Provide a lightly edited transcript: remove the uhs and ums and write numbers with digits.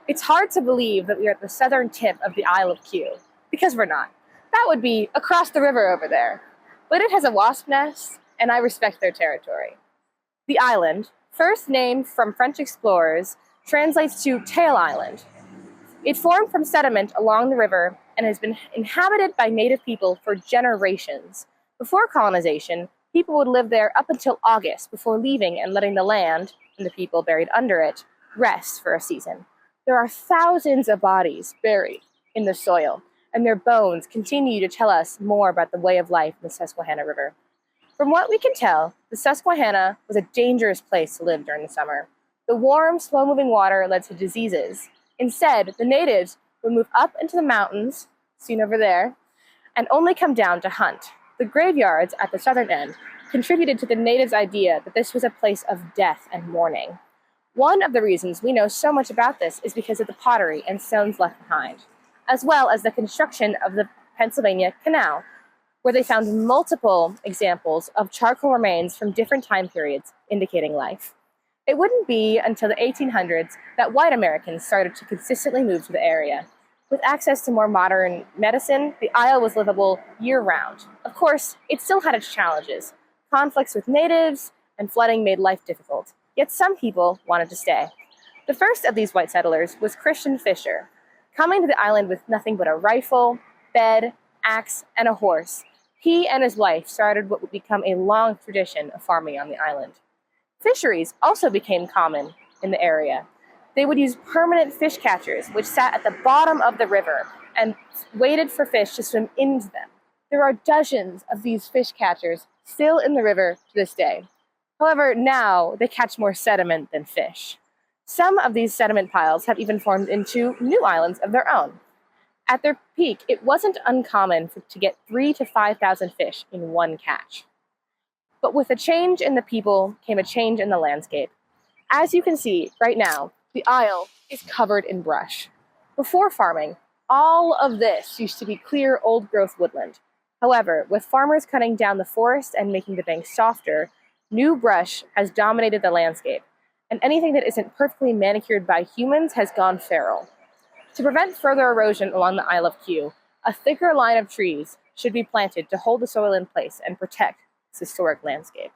It's hard to believe that we are at the southern tip of the Isle of Q, because we're not. That would be across the river over there. But it has a wasp nest, and I respect their territory. The island, first named from French explorers, translates to Tail Island. It formed from sediment along the river and has been inhabited by native people for generations. Before colonization, people would live there up until August before leaving and letting the land, and the people buried under it, rest for a season. There are thousands of bodies buried in the soil, and their bones continue to tell us more about the way of life in the Susquehanna River. From what we can tell, the Susquehanna was a dangerous place to live during the summer. The warm, slow-moving water led to diseases. Instead, the natives would move up into the mountains, seen over there, and only come down to hunt. The graveyards at the southern end contributed to the natives' idea that this was a place of death and mourning. One of the reasons we know so much about this is because of the pottery and stones left behind, as well as the construction of the Pennsylvania Canal, where they found multiple examples of charcoal remains from different time periods indicating life. It wouldn't be until the 1800s that white Americans started to consistently move to the area. With access to more modern medicine, the Isle was livable year-round. Of course, it still had its challenges. Conflicts with natives and flooding made life difficult, yet some people wanted to stay. The first of these white settlers was Christian Fisher, coming to the island with nothing but a rifle, bed, axe, and a horse. He and his wife started what would become a long tradition of farming on the island. Fisheries also became common in the area. They would use permanent fish catchers, which sat at the bottom of the river and waited for fish to swim into them. There are dozens of these fish catchers still in the river to this day. However, now they catch more sediment than fish. Some of these sediment piles have even formed into new islands of their own. At their peak, it wasn't uncommon to get 3,000 to 5,000 fish in one catch. But with a change in the people came a change in the landscape. As you can see right now, the Isle is covered in brush. Before farming, all of this used to be clear old-growth woodland. However, with farmers cutting down the forest and making the banks softer, new brush has dominated the landscape, and anything that isn't perfectly manicured by humans has gone feral. To prevent further erosion along the Isle of Q, a thicker line of trees should be planted to hold the soil in place and protect this historic landscape.